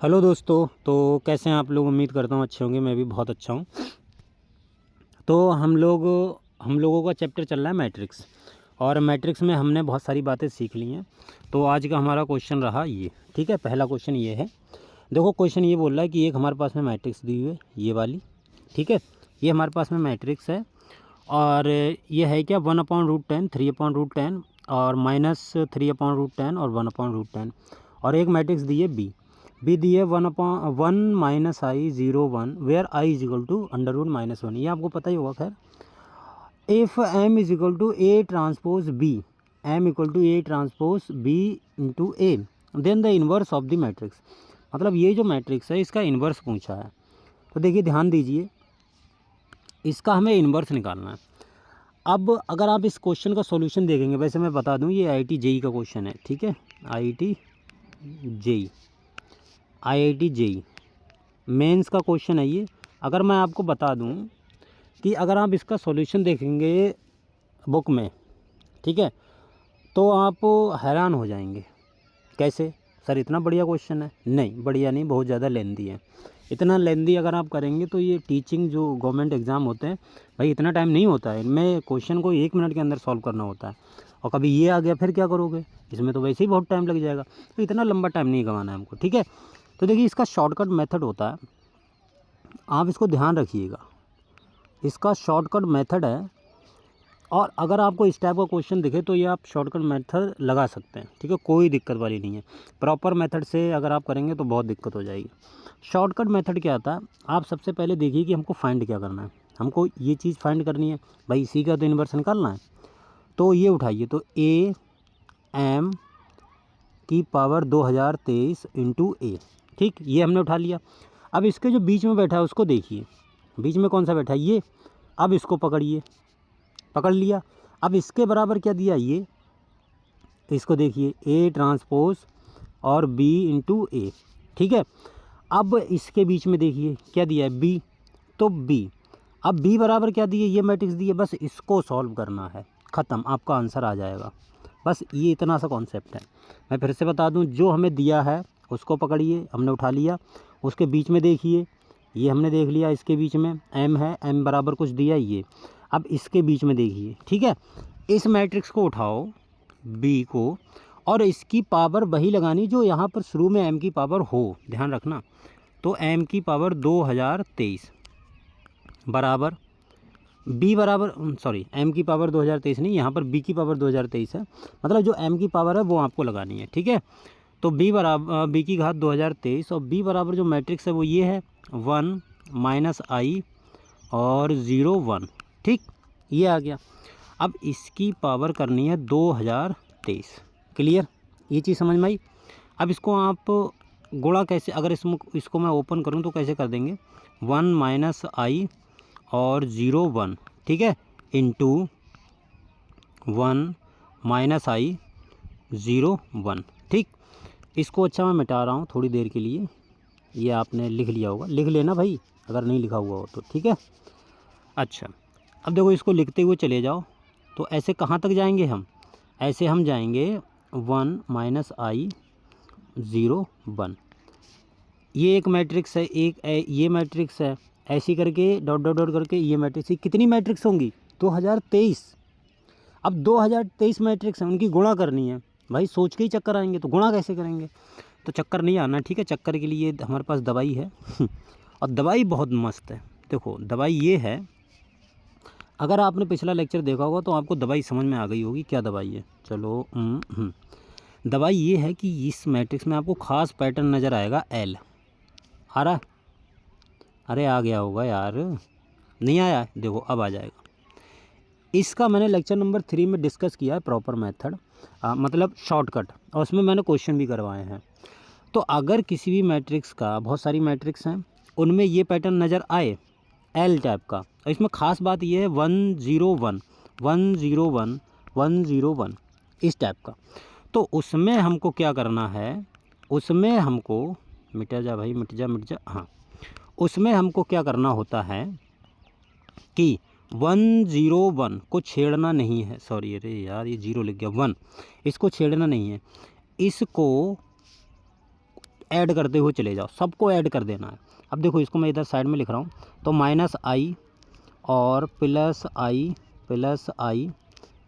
Hello दोस्तों। तो कैसे हैं आप लोग? उम्मीद करता हूँ अच्छे होंगे। मैं भी बहुत अच्छा हूँ। तो हम लोगों का चैप्टर चल रहा है मैट्रिक्स, और मैट्रिक्स में हमने बहुत सारी बातें सीख ली हैं। तो आज का हमारा क्वेश्चन रहा ये, ठीक है। पहला क्वेश्चन ये है, देखो क्वेश्चन ये बोल रहा है कि एक हमारे पास में मैट्रिक्स दी हुई है, ये वाली, ठीक है। ये हमारे पास में मैट्रिक्स है, और ये है क्या, 1/√10, 3/√10, और -3/√10 और 1/√10। और एक मैट्रिक्स दी है बी दी है 1/1 -i 0 1, where I is equal to √-1। ये आपको पता ही होगा। खैर, if M is equal to A transpose B, M equal to A transpose B into A, then the inverse of the matrix. मतलब ये जो मैट्रिक्स है इसका इन्वर्स पूछा है। तो देखिए, ध्यान दीजिए, इसका हमें इन्वर्स निकालना है। अब अगर आप इस क्वेश्चन का सॉल्यूशन देखेंगे, वैसे मैं बता दूं ये आईआईटी जेई का क्वेश्चन है, ठीक है। जेई आईआईटी जेई मेंस का क्वेश्चन है ये। अगर मैं आपको बता दूं कि अगर आप इसका सॉल्यूशन देखेंगे बुक में, ठीक है, तो आप हैरान हो जाएंगे। कैसे सर, इतना बढ़िया क्वेश्चन है? नहीं, बढ़िया नहीं, बहुत ज़्यादा लेंदी है। इतना लेंदी अगर आप करेंगे तो ये टीचिंग जो गवर्नमेंट एग्ज़ाम होते हैं, भाई इतना टाइम नहीं होता है इनमें। क्वेश्चन को 1 मिनट के अंदर सॉल्व करना होता है, और कभी ये आ गया फिर क्या करोगे? इसमें तो वैसे ही बहुत टाइम लग जाएगा। तो इतना लंबा टाइम नहीं गंवाना है हमको, ठीक है। तो देखिए, इसका शॉर्टकट मेथड होता है, आप इसको ध्यान रखिएगा। इसका शॉर्टकट मेथड है, और अगर आपको इस टाइप का क्वेश्चन दिखे तो ये आप शॉर्टकट मेथड लगा सकते हैं, ठीक है। कोई दिक्कत वाली नहीं है। प्रॉपर मेथड से अगर आप करेंगे तो बहुत दिक्कत हो जाएगी। शॉर्टकट मेथड क्या आता है, आप सबसे पहले देखिए कि हमको फाइंड क्या करना है। हमको ये चीज़ फाइंड करनी है, भाई इसी का तो इन्वर्स निकालना है। तो ये उठाइए, तो ए एम की पावर 2023 इंटू ए, ठीक, ये हमने उठा लिया। अब इसके जो बीच में बैठा है उसको देखिए, बीच में कौन सा बैठा है, ये। अब इसको पकड़िए, पकड़ लिया। अब इसके बराबर क्या दिया, ये। तो इसको देखिए, ए ट्रांसपोज और बी इंटू ए, ठीक है। अब इसके बीच में देखिए क्या दिया है, बी। तो बी, अब बी बराबर क्या दिए, ये मैट्रिक्स दिए। बस इसको सॉल्व करना है, ख़त्म, आपका आंसर आ जाएगा। बस ये इतना सा कॉन्सेप्ट है। मैं फिर से बता दूं, जो हमें दिया है उसको पकड़िए, हमने उठा लिया। उसके बीच में देखिए, ये हमने देख लिया। इसके बीच में एम है, एम बराबर कुछ दिया ये। अब इसके बीच में देखिए, ठीक है। इस मैट्रिक्स को उठाओ, बी को, और इसकी पावर वही लगानी जो यहाँ पर शुरू में एम की पावर हो, ध्यान रखना। तो एम की पावर 2023 बराबर बी बराबर, सॉरी, एम की पावर 2023 नहीं, यहाँ पर बी की पावर 2023 है। मतलब जो एम की पावर है वो आपको लगानी है, ठीक है। तो बी बराबर बी की घात 2023, और बी बराबर जो मैट्रिक्स है वो ये है 1 -i और 0 1, ठीक, ये आ गया। अब इसकी पावर करनी है 2023। क्लियर, ये चीज़ समझ में आई। अब इसको आप गुणा कैसे, अगर इसको मैं ओपन करूं तो कैसे कर देंगे, 1 -i और 0 1, ठीक है, इंटू 1 -i 0 1, ठीक। इसको अच्छा मैं मिटा रहा हूँ थोड़ी देर के लिए। ये आपने लिख लिया होगा, लिख लेना भाई अगर नहीं लिखा हुआ हो तो, ठीक है। अच्छा, अब देखो इसको लिखते हुए चले जाओ। तो ऐसे कहाँ तक जाएंगे हम, ऐसे हम जाएंगे 1 -i 0 1। ये एक मैट्रिक्स है, ये मैट्रिक्स है, ऐसी करके डॉट डॉट डॉट करके ये मैट्रिक्स। ये कितनी मैट्रिक्स होंगी, 2023। अब 2023 मैट्रिक्स है, उनकी गुणा करनी है। भाई सोच के ही चक्कर आएंगे, तो गुणा कैसे करेंगे? तो चक्कर नहीं आना, ठीक है। चक्कर के लिए हमारे पास दवाई है और दवाई बहुत मस्त है। देखो दवाई ये है, अगर आपने पिछला लेक्चर देखा होगा तो आपको दवाई समझ में आ गई होगी क्या दवाई है। चलो, दवाई ये है कि इस मैट्रिक्स में आपको खास पैटर्न नज़र आएगा, एल। आ रहा है? अरे आ गया होगा यार, नहीं आया है? देखो अब आ जाएगा। इसका मैंने लेक्चर नंबर 3 में डिस्कस किया है, प्रॉपर मेथड, मतलब शॉर्टकट, और उसमें मैंने क्वेश्चन भी करवाए हैं। तो अगर किसी भी मैट्रिक्स का, बहुत सारी मैट्रिक्स हैं, उनमें ये पैटर्न नज़र आए एल टाइप का, और इसमें ख़ास बात ये है 1 0 1 1 0 1 1 0 1 इस टाइप का, तो उसमें हमको क्या करना है, उसमें हमको, मिट जा भाई, मिट जा मिट जा, हाँ, उसमें हमको क्या करना होता है कि 1 0 1 को छेड़ना नहीं है। सॉरी, अरे यार ये 0 लिख गया, 1, इसको छेड़ना नहीं है। इसको ऐड करते हुए चले जाओ, सबको ऐड कर देना है। अब देखो इसको मैं इधर साइड में लिख रहा हूँ, तो -i और +i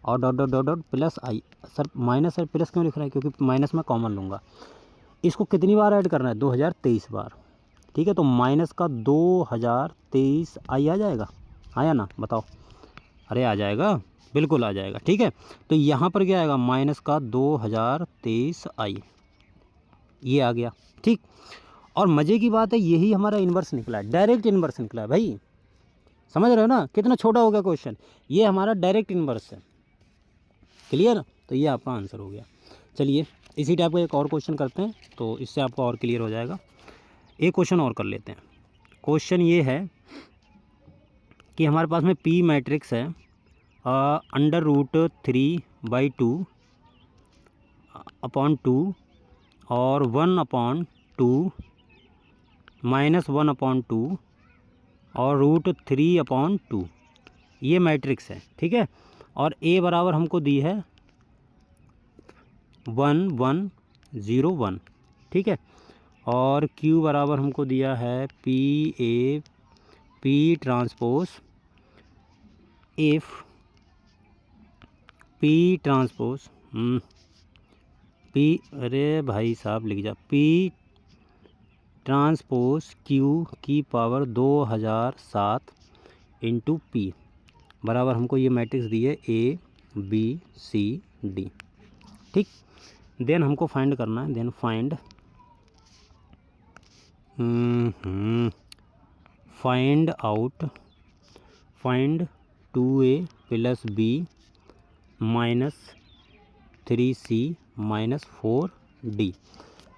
और dot dot dot dot +i। Sir minus और प्लस क्यों लिख रहा है, क्योंकि माइनस में कॉमन लूँगा। इसको कितनी बार ऐड करना है, 2023 बार, ठीक है। तो माइनस का 2023 आई आ जाएगा, आया ना, बताओ। अरे आ जाएगा, बिल्कुल आ जाएगा, ठीक है। तो यहाँ पर क्या आएगा, माइनस का 2023 आई, ये आ गया, ठीक। और मज़े की बात है यही हमारा इन्वर्स निकला है, डायरेक्ट इन्वर्स निकला है भाई, समझ रहे हो ना, कितना छोटा हो गया क्वेश्चन। ये हमारा डायरेक्ट इन्वर्स है, क्लियर। तो ये आपका आंसर हो गया। चलिए इसी टाइप का एक और क्वेश्चन करते हैं, तो इससे आपको और क्लियर हो जाएगा। एक क्वेश्चन और कर लेते हैं। क्वेश्चन ये है कि हमारे पास में P मैट्रिक्स है, √3/2 अपॉन 2 और 1/2 -1/2 और √3/2, ये मैट्रिक्स है, ठीक है। और A बराबर हमको दी है 1 1 0 1, ठीक है। और Q बराबर हमको दिया है P transpose if P transpose P, अरे भाई साहब लिख जा, P ट्रांसपोज Q की पावर 2007 इंटू P बराबर हमको ये मैट्रिक्स दी है A B C D, ठीक। देन हमको फाइंड करना है, then find find 2A + B -3C -4D,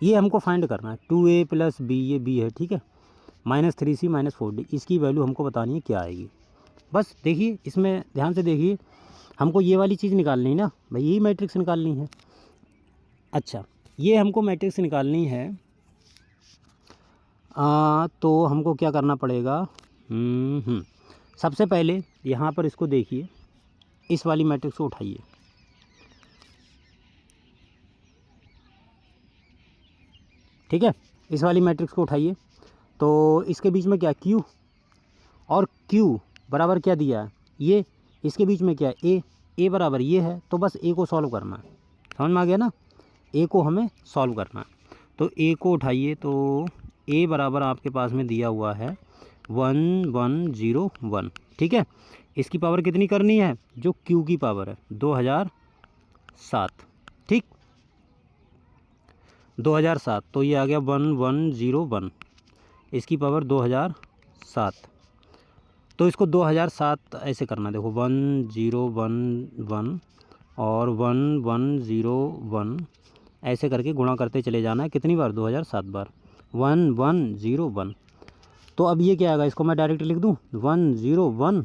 ये हमको फाइंड करना है। 2A + B, ये B है, ठीक है, -3C -4D, इसकी वैल्यू हमको बतानी है क्या आएगी। बस देखिए इसमें ध्यान से देखिए, हमको ये वाली चीज़ निकालनी है ना भाई, यही मैट्रिक्स निकालनी है। अच्छा, ये हमको मैट्रिक्स निकालनी है, तो हमको क्या करना पड़ेगा, सबसे पहले यहाँ पर इसको देखिए, इस वाली मैट्रिक्स को उठाइए, ठीक है, इस वाली मैट्रिक्स को उठाइए। तो इसके बीच में क्या, Q, और Q बराबर क्या दिया है, ये, इसके बीच में क्या है, A बराबर ये है। तो बस A को सॉल्व करना है, समझ में आ गया ना, A को हमें सॉल्व करना है। तो A को उठाइए, तो A बराबर आपके पास में दिया हुआ है 1 1 0 1, ठीक है। इसकी पावर कितनी करनी है, जो Q की पावर है 2007, ठीक, 2007। तो ये आ गया 1 1 0 1, इसकी पावर 2007। तो इसको 2007 ऐसे करना, देखो 1 0 1 1 और 1 1 0 1, ऐसे करके गुणा करते चले जाना है, कितनी बार, 2007 बार, 1 1 0 1। तो अब ये क्या आएगा, इसको मैं डायरेक्ट लिख दूँ, 1 0 1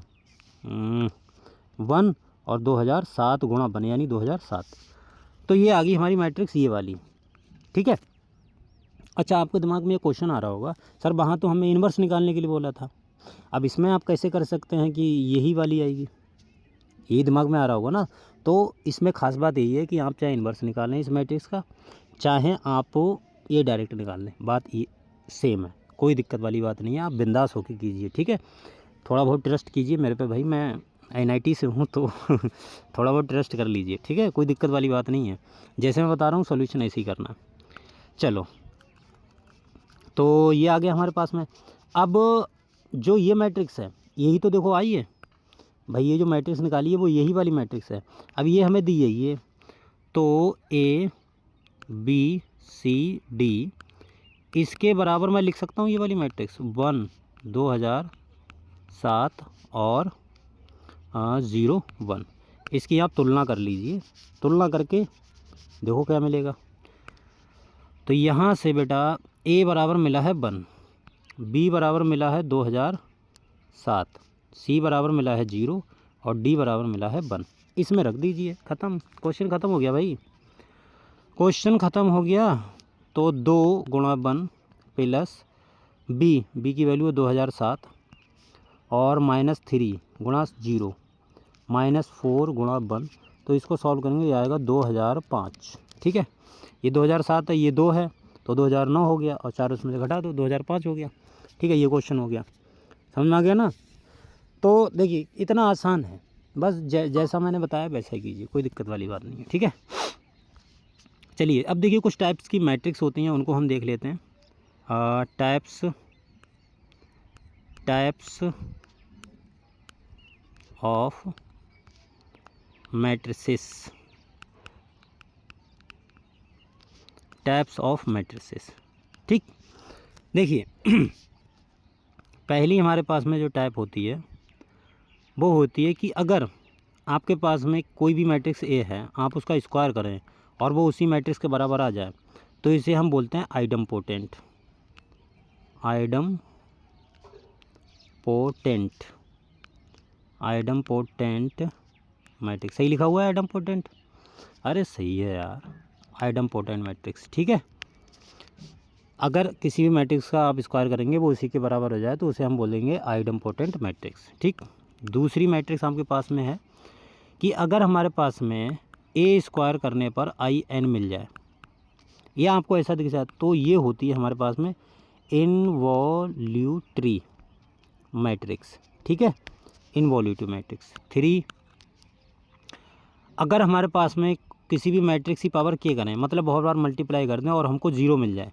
1 और 2007 गुणा 1 यानी 2007। तो ये आ गई हमारी मैट्रिक्स, ये वाली, ठीक है। अच्छा, आपके दिमाग में ये क्वेश्चन आ रहा होगा, सर वहाँ तो हमें इन्वर्स निकालने के लिए बोला था, अब इसमें आप कैसे कर सकते हैं कि यही वाली आएगी, यही दिमाग में आ रहा होगा ना। तो इसमें ख़ास बात यही है कि आप चाहे इन्वर्स निकालें इस मैट्रिक्स का, चाहे आप ये डायरेक्ट निकाल लें, बात ये सेम है, कोई दिक्कत वाली बात नहीं है, आप बिंदास होकर कीजिए, ठीक है। थोड़ा बहुत ट्रस्ट कीजिए मेरे पे भाई, मैं NIT से हूँ, तो थोड़ा बहुत ट्रस्ट कर लीजिए, ठीक है, कोई दिक्कत वाली बात नहीं है, जैसे मैं बता रहा हूँ सोल्यूशन ऐसे ही करना। चलो, तो ये आ गया हमारे पास में। अब जो ये मैट्रिक्स है, यही तो देखो आई है भाई, ये जो मैट्रिक्स निकाली है वो यही वाली मैट्रिक्स है। अब ये हमें दी है ये, तो A B C D, इसके बराबर मैं लिख सकता हूँ ये वाली मैट्रिक्स 1 2007 और 0 1। इसकी आप तुलना कर लीजिए, तुलना करके देखो क्या मिलेगा। तो यहाँ से बेटा A बराबर मिला है 1, B बराबर मिला है 2007, C बराबर मिला है 0 और D बराबर मिला है 1। इसमें रख दीजिए, ख़त्म, क्वेश्चन ख़त्म हो गया भाई, क्वेश्चन ख़त्म हो गया। तो 2 गुणा 1 प्लस B की वैल्यू है 2007 और -3 गुणा 0 -4 गुणा 1, तो इसको सॉल्व करेंगे, ये आएगा 2005, ठीक है। ये 2007 है, ये 2 है, तो 2009 हो गया, और 4 उसमें से घटा दो 2005 हो गया। ठीक है, ये क्वेश्चन हो गया, समझ में आ गया ना। तो देखिए इतना आसान है, बस जैसा मैंने बताया वैसा ही कीजिए, कोई दिक्कत वाली बात नहीं है। ठीक है, चलिए अब देखिए कुछ टाइप्स की मैट्रिक्स होती हैं, उनको हम देख लेते हैं। Types of matrices, types of matrices. ठीक, देखिए पहली हमारे पास में जो टाइप होती है वो होती है कि अगर आपके पास में कोई भी मैट्रिक्स ए है, आप उसका स्क्वायर करें और वो उसी मैट्रिक्स के बराबर आ जाए, तो इसे हम बोलते हैं आइडम्पोटेंट। आइडम्पोटेंट मैट्रिक्स, सही लिखा हुआ है आइडम्पोटेंट, अरे सही है यार, आइडम्पोटेंट मैट्रिक्स। ठीक है, अगर किसी भी मैट्रिक्स का आप स्क्वायर करेंगे वो उसी के बराबर हो जाए तो उसे हम बोलेंगे आइडम्पोटेंट मैट्रिक्स। ठीक, दूसरी मैट्रिक्स आपके पास में है कि अगर हमारे पास में ए स्क्वायर करने पर आई एन मिल जाए, या आपको ऐसा दिख जाए, तो ये होती है हमारे पास में इनवॉल्यूटरी मैट्रिक्स। ठीक है, इनवॉल्यूटरी मैट्रिक्स। 3, अगर हमारे पास में किसी भी मैट्रिक्स की पावर के करें, मतलब बहुत बार मल्टीप्लाई कर दें और हमको 0 मिल जाए,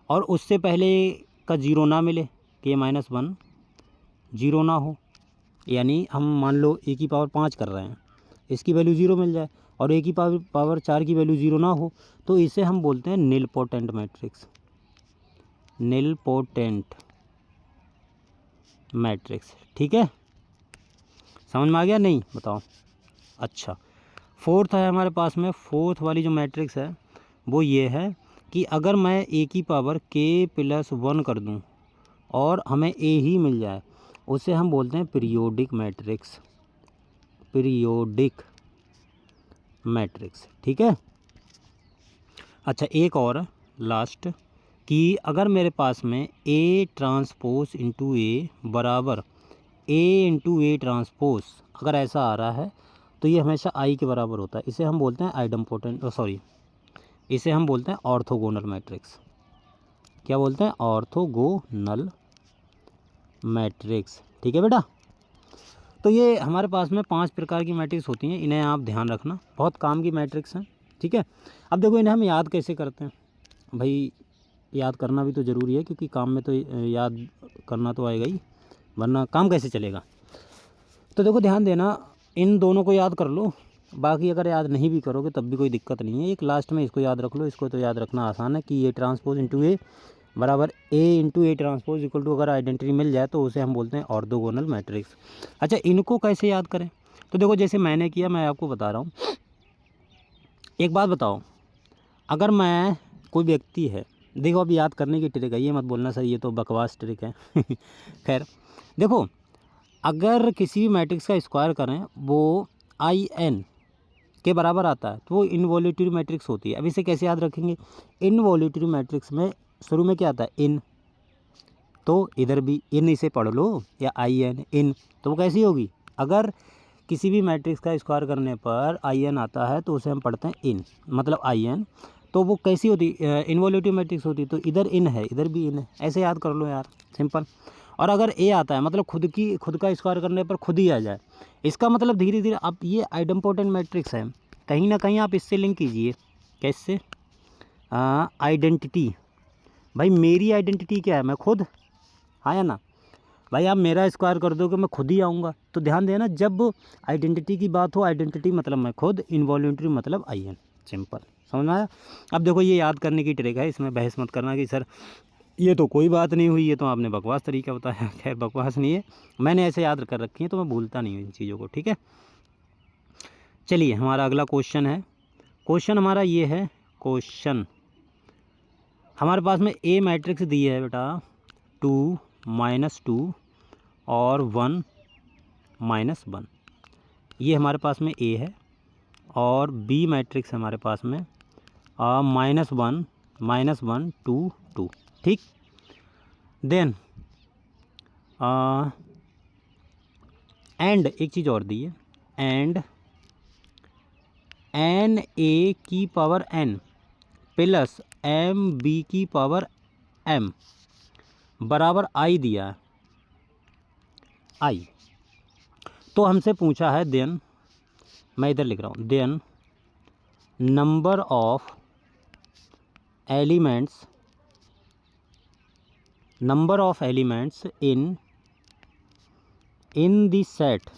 और उससे पहले का 0 ना मिले, के -1 0 ना हो, यानी हम मान लो ए की पावर 5 कर रहे हैं, इसकी वैल्यू 0 मिल जाए, और ए की पावर 4 की वैल्यू 0 ना हो, तो इसे हम बोलते हैं निलपोटेंट मैट्रिक्स। Nilpotent matrix. ठीक है, समझ में आ गया नहीं, बताओ। अच्छा, 4th है हमारे पास में, 4th वाली जो मैट्रिक्स है वो ये है कि अगर मैं ए की पावर k+1 कर दूं और हमें ए ही मिल जाए, उसे हम बोलते हैं पीरियोडिक मैट्रिक्स। Periodic matrix. ठीक है, अच्छा एक और लास्ट, कि अगर मेरे पास में ए ट्रांसपोज इंटू ए बराबर ए इंटू ए ट्रांसपोज अगर ऐसा आ रहा है, तो ये हमेशा आई के बराबर होता है। इसे हम बोलते हैं इसे हम बोलते हैं ऑर्थोगोनल मैट्रिक्स। क्या बोलते हैं? Orthogonal matrix. ठीक है बेटा, तो ये हमारे पास में 5 प्रकार की मैट्रिक्स होती हैं, इन्हें आप ध्यान रखना, बहुत काम की मैट्रिक्स हैं। ठीक है, अब देखो इन्हें हम याद कैसे करते हैं भाई, याद करना भी तो ज़रूरी है, क्योंकि काम में तो याद करना तो आएगा ही, वरना काम कैसे चलेगा। तो देखो ध्यान देना, इन दोनों को याद कर लो, बाकी अगर याद नहीं भी करोगे तब भी कोई दिक्कत नहीं है। एक लास्ट में इसको याद रख लो, इसको तो याद रखना आसान है कि ए ट्रांसपोज इंटू ए बराबर A into A transpose equal to, अगर आइडेंटिटी मिल जाए तो उसे हम बोलते हैं ऑर्थोगोनल मैट्रिक्स। अच्छा, इनको कैसे याद करें? तो देखो जैसे मैंने किया, मैं आपको बता रहा हूँ। एक बात बताओ, अगर मैं कोई व्यक्ति है, देखो अब याद करने की ट्रिक है, ये मत बोलना सर ये तो बकवास ट्रिक है खैर देखो, अगर किसी भी मैट्रिक्स का स्क्वायर करें वो आई एन के बराबर आता है तो वो इनवॉल्यूटरी मैट्रिक्स होती है। अब इसे कैसे याद रखेंगे? इनवॉल्यूटरी मैट्रिक्स में शुरू में क्या आता है? इन, तो इधर भी इन इसे पढ़ लो, या आई एन इन, तो वो कैसी होगी? अगर किसी भी मैट्रिक्स का स्क्वायर करने पर आई एन आता है तो उसे हम पढ़ते हैं इन, मतलब आई एन, तो वो कैसी होती? इनवॉल्यूटरी मैट्रिक्स होती। तो इधर इन है, इधर भी इन है, ऐसे याद कर लो यार, सिंपल। और अगर ए आता है, मतलब खुद का स्क्वायर करने पर खुद ही आ जाए, इसका मतलब धीरे धीरे आप ये आइडम्पोटेंट मैट्रिक्स है, कहीं ना कहीं आप इससे लिंक कीजिए। कैसे? आइडेंटिटी, भाई मेरी आइडेंटिटी क्या है? मैं खुद, हाँ या ना? भाई आप मेरा स्क्वायर कर दो कि मैं खुद ही आऊँगा। तो ध्यान देना, जब आइडेंटिटी की बात हो, आइडेंटिटी मतलब मैं खुद, इनवॉल्यूटरी मतलब आई एन, सिंपल, समझ में आया? अब देखो ये याद करने की ट्रिक है, इसमें बहस मत करना कि सर ये तो कोई बात नहीं हुई, ये तो आपने बकवास तरीका बताया। खैर बकवास नहीं है, मैंने ऐसे याद कर रखी है तो मैं भूलता नहीं हूँ इन चीज़ों को। ठीक है, चलिए हमारा अगला क्वेश्चन है। क्वेश्चन हमारा ये है, क्वेश्चन हमारे पास में ए मैट्रिक्स दी है बेटा, 2 -2 और 1 -1, ये हमारे पास में ए है। और बी मैट्रिक्स हमारे पास में -1 -1 2 2। ठीक, देन एंड एक चीज़ और दी है, एंड एन ए की power N plus M B की पावर एम बराबर आई दिया है, आई। तो हमसे पूछा है देन, मैं इधर लिख रहा हूँ, then number of elements in the set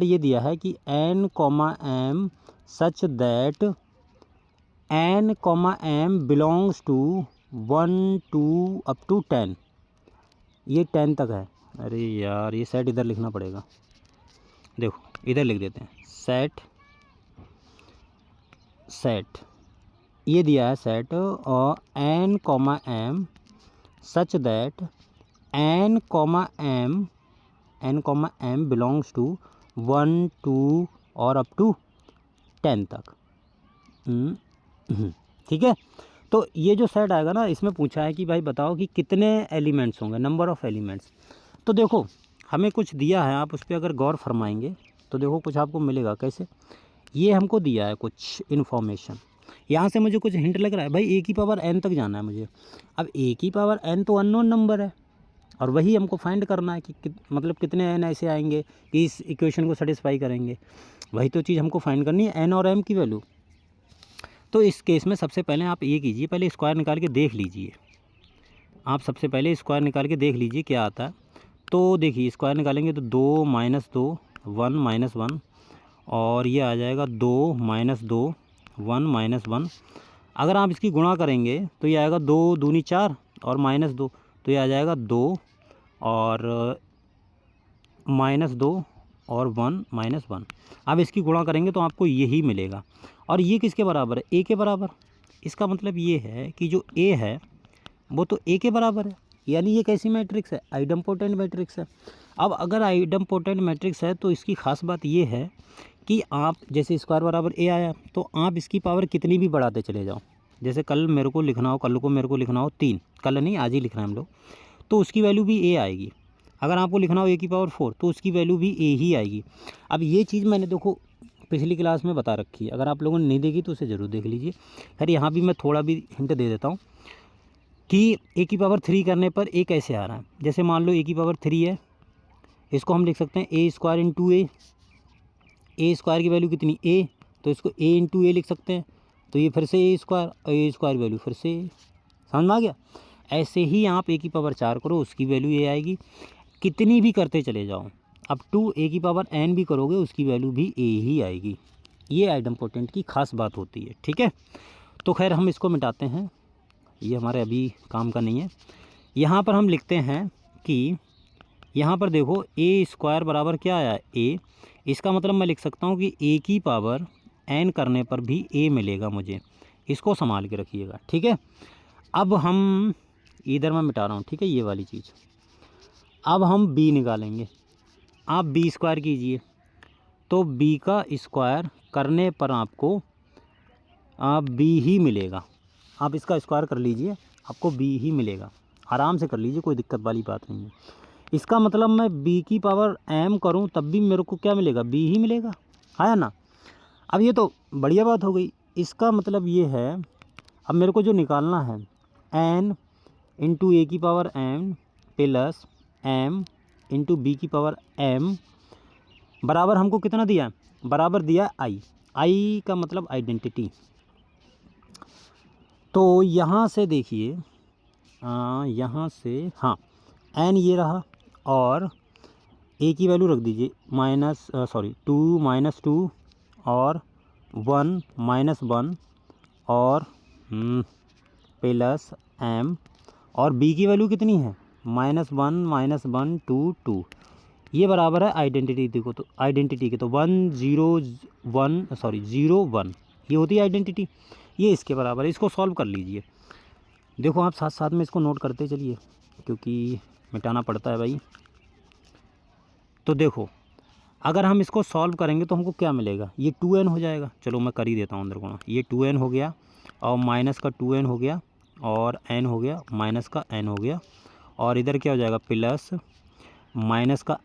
ये दिया है कि n comma m such that n comma m belongs to 1 2 up to 10, ये 10 तक है। अरे यार ये सेट इधर लिखना पड़ेगा, देखो इधर लिख देते हैं, सेट ये दिया है सेट और n comma m such that n comma m belongs to 1 2 और अप टू 10 तक। ठीक है। तो ये जो सेट आएगा ना, इसमें पूछा है कि भाई बताओ कि कितने एलिमेंट्स होंगे, नंबर ऑफ़ एलिमेंट्स। तो देखो हमें कुछ दिया है, आप उस पर अगर गौर फरमाएंगे तो देखो कुछ आपको मिलेगा। कैसे? ये हमको दिया है कुछ इन्फॉर्मेशन, यहाँ से मुझे कुछ हिंट लग रहा है भाई ए की पावर n तक जाना है मुझे। अब ए की पावर n तो अननोन नंबर है और वही हमको फाइंड करना है कि मतलब कितने n ऐसे आएंगे कि इस इक्वेशन को सेटिस्फाई करेंगे, वही तो चीज़ हमको फाइंड करनी है, n और m की वैल्यू। तो इस केस में सबसे पहले आप ये कीजिए, पहले स्क्वायर निकाल के देख लीजिए। आप सबसे पहले स्क्वायर निकाल के देख लीजिए क्या आता है। तो देखिए स्क्वायर निकालेंगे तो 2 - 2 1 - 1 और ये आ जाएगा 2 - 2 1 - 1। अगर आप इसकी गुणा करेंगे तो ये आएगा 2 दूनी 4 और -2, तो ये आ जाएगा 2 और -2 और 1 - 1। अब इसकी गुणा करेंगे तो आपको यही मिलेगा। और ये किसके बराबर है? ए के बराबर। इसका मतलब ये है कि जो ए है वो तो ए के बराबर है, यानी ये कैसी मैट्रिक्स है? आइडम्पोटेंट मैट्रिक्स है। अब अगर आइडम्पोटेंट मैट्रिक्स है तो इसकी ख़ास बात ये है कि आप जैसे स्क्वायर बराबर ए आया तो आप इसकी पावर कितनी भी बढ़ाते चले जाओ। जैसे कल को मेरे को लिखना हो 3, कल नहीं आज ही लिखना है हम लोग, तो उसकी वैल्यू भी ए आएगी। अगर आपको लिखना हो ए की पावर 4 तो उसकी वैल्यू भी ए ही आएगी। अब ये चीज़ मैंने देखो पिछली क्लास में बता रखी है, अगर आप लोगों ने नहीं देखी तो उसे ज़रूर देख लीजिए। खैर यहाँ भी मैं थोड़ा भी हिंट दे देता हूँ कि ए की पावर 3 करने पर ए कैसे आ रहा है। जैसे मान लो ए की पावर 3 है, इसको हम लिख सकते हैं ए स्क्वायर इंटू ए स्क्वायर की वैल्यू कितनी ए, तो इसको ए इंटू ए लिख सकते हैं, तो ये फिर से ए स्क्वायर वैल्यू फिर से समझ में आ गया। ऐसे ही आप ए की पावर 4 करो, उसकी वैल्यू ए आएगी। कितनी भी करते चले जाओ, अब टू ए की पावर n भी करोगे उसकी वैल्यू भी ए ही आएगी। ये आइडम्पोटेंट की खास बात होती है। ठीक है, तो खैर हम इसको मिटाते हैं, ये हमारे अभी काम का नहीं है। यहाँ पर हम लिखते हैं कि यहाँ पर देखो ए स्क्वायर बराबर क्या आया? ए। इसका मतलब मैं लिख सकता हूँ कि ए की पावर n करने पर भी ए मिलेगा मुझे, इसको संभाल के रखिएगा। ठीक है, अब हम इधर मैं मिटा रहा हूँ, ठीक है, ये वाली चीज़। अब हम b निकालेंगे। आप b स्क्वायर कीजिए तो b का स्क्वायर करने पर आपको b ही मिलेगा। आप इसका स्क्वायर कर लीजिए, आपको b ही मिलेगा, आराम से कर लीजिए, कोई दिक्कत वाली बात नहीं है। इसका मतलब मैं b की पावर m करूं तब भी मेरे को क्या मिलेगा? b ही मिलेगा, है ना। अब ये तो बढ़िया बात हो गई। इसका मतलब ये है, अब मेरे को जो निकालना है n इंटू ए की power m plus m into B की पावर m बराबर हमको कितना दिया? बराबर दिया आई का मतलब आइडेंटिटी। तो यहाँ से देखिए, यहाँ से हाँ n ये रहा और a की वैल्यू रख दीजिए 2 - 2 और 1 - 1 और प्लस m और b की वैल्यू कितनी है? -1 - 1 2 2। ये बराबर है आइडेंटिटी। देखो तो आइडेंटिटी के तो 1 0 1 ये होती है आइडेंटिटी, ये इसके बराबर है। इसको सॉल्व कर लीजिए। देखो आप साथ साथ में इसको नोट करते चलिए क्योंकि मिटाना पड़ता है भाई। तो देखो अगर हम इसको सॉल्व करेंगे तो हमको क्या मिलेगा? ये 2n हो जाएगा। चलो मैं कर ही देता हूँ अंदर गुणा। ये 2n हो गया और माइनस का 2n हो गया और n हो गया, माइनस का n हो गया और इधर क्या हो जाएगा? प्लस माइनस का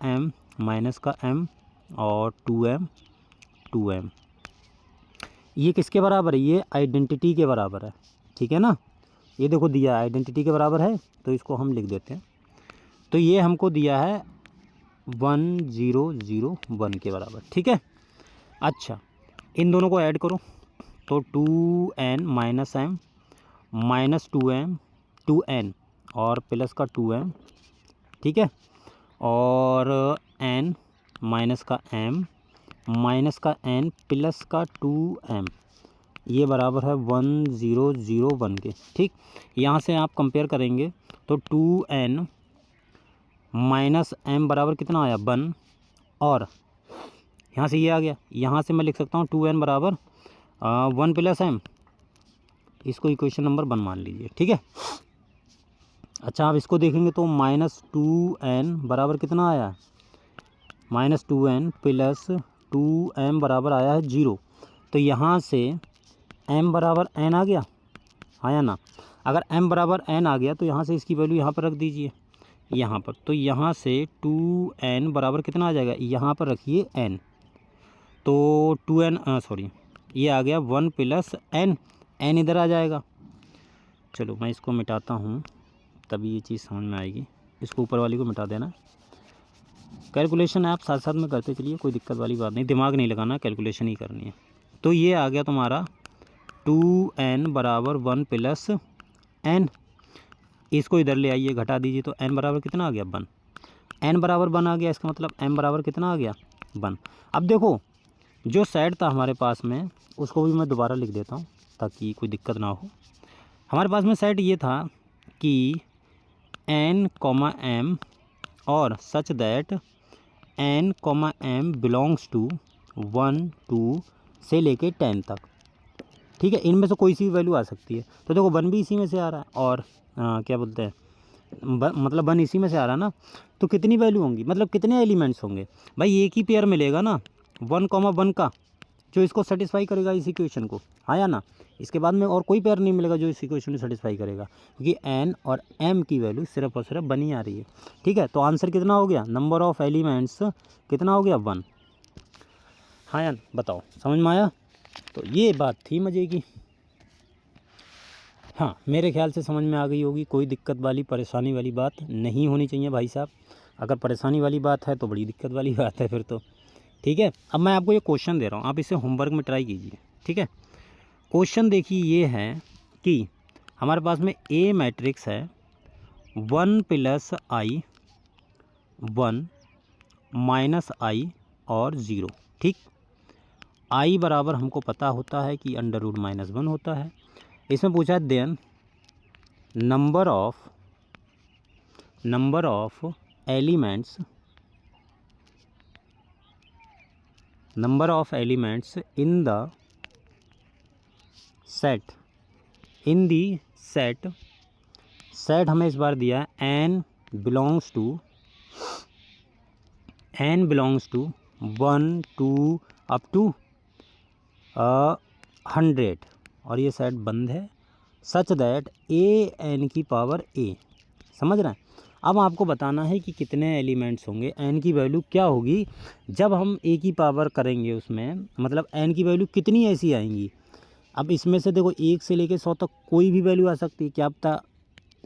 m और 2m ये किसके बराबर है, ये आइडेंटिटी के बराबर है, ठीक है ना। ये देखो दिया आइडेंटिटी के बराबर है, तो इसको हम लिख देते हैं। तो ये हमको दिया है 1001 के बराबर, ठीक है। अच्छा, इन दोनों को ऐड करो तो 2n minus m minus 2n और प्लस का 2m, ठीक है, और n माइनस का m माइनस का n प्लस का 2m, ये बराबर है 1001 के, ठीक। यहाँ से आप कंपेयर करेंगे तो 2n माइनस m बराबर कितना आया 1, और यहाँ से ये आ गया, यहाँ से मैं लिख सकता हूँ 2n बराबर 1 प्लस m, इसको इक्वेशन नंबर 1 मान लीजिए, ठीक है। अच्छा, आप इसको देखेंगे तो माइनस 2n बराबर कितना आया, माइनस 2n प्लस 2m बराबर आया है 0। तो यहाँ से m बराबर n आ गया, हाँ या ना। अगर m बराबर n आ गया तो यहाँ से इसकी वैल्यू यहाँ पर रख दीजिए, यहाँ पर। तो यहाँ से 2n बराबर कितना आ जाएगा, यहाँ पर रखिए n, तो 2n सॉरी ये आ गया 1 प्लस n, n इधर आ जाएगा। चलो मैं इसको मिटाता हूँ तभी ये चीज़ समझ में आएगी। इसको ऊपर वाली को मिटा देना। कैलकुलेशन आप साथ साथ में करते चलिए, कोई दिक्कत वाली बात नहीं, दिमाग नहीं लगाना, कैलकुलेशन ही करनी है। तो ये आ गया तुम्हारा 2n बराबर 1 प्लस n, इसको इधर ले आइए, घटा दीजिए, तो n बराबर कितना आ गया 1, n बराबर 1 आ गया, इसका मतलब m बराबर कितना आ गया 1। अब देखो जो सेट था हमारे पास में, उसको भी मैं दोबारा लिख देता हूँ ताकि कोई दिक्कत ना हो। हमारे पास में सेट ये था कि n, m और such that n, m belongs to 1, 2 से लेके 10 तक, ठीक है। इनमें से कोई सी भी वैल्यू आ सकती है। तो देखो 1 भी इसी में से आ रहा है, और क्या बोलते हैं मतलब 1 इसी में से आ रहा है ना, तो कितनी वैल्यू होंगी, मतलब कितने एलिमेंट्स होंगे भाई, एक ही पेयर मिलेगा ना 1,1 का, जो इसको सेटिस्फाई करेगा इस इक्वेशन को, हाँ या ना। इसके बाद में और कोई पेयर नहीं मिलेगा जो इस इक्वेशन को सेटिस्फाई करेगा, क्योंकि n और m की वैल्यू सिर्फ और सिर्फ 1 ही आ रही है, ठीक है। तो आंसर कितना हो गया, नंबर ऑफ एलिमेंट्स कितना हो गया 1, हाँ या बताओ, समझ में आया। तो ये बात थी मज़े की, हाँ मेरे ख्याल से समझ में आ गई होगी। कोई दिक्कत वाली परेशानी वाली बात नहीं होनी चाहिए भाई साहब, अगर परेशानी वाली बात है तो बड़ी दिक्कत वाली बात है फिर तो, ठीक है। अब मैं आपको ये क्वेश्चन दे रहा हूँ, आप इसे होमवर्क में ट्राई कीजिए, ठीक है। क्वेश्चन देखिए ये है कि हमारे पास में ए मैट्रिक्स है 1 प्लस i 1 माइनस i और 0, ठीक। i बराबर हमको पता होता है कि √-1 होता है। इसमें पूछा है then number of elements in the set हमें इस बार दिया है n belongs to 1, 2 up to 100, और ये सेट बंद है, सच दैट an की पावर a, समझ रहे हैं। अब आपको बताना है कि कितने एलिमेंट्स होंगे, n की वैल्यू क्या होगी जब हम a की पावर करेंगे उसमें, मतलब n की वैल्यू कितनी ऐसी आएंगी। अब इसमें से देखो 1 से लेके 100 तक कोई भी वैल्यू आ सकती है, क्या पता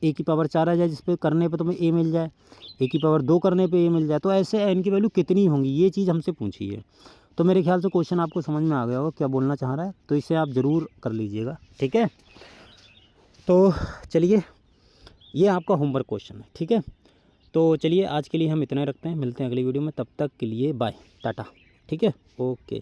a की पावर 4 आ जाए, जिस पे करने पे तुम्हें a मिल जाए, a की पावर 2 करने पे a मिल जाए, तो ऐसे n की वैल्यू कितनी होंगी, ये चीज़ हमसे पूछी है। तो मेरे ख्याल से क्वेश्चन आपको समझ में आ गया होगा क्या बोलना चाह रहा है, तो इसे आप ज़रूर कर लीजिएगा, ठीक है। तो चलिए ये आपका होमवर्क क्वेश्चन है, ठीक है। तो चलिए आज के लिए हम इतना रखते हैं, मिलते हैं अगली वीडियो में, तब तक के लिए बाय टाटा, ठीक है, ओके।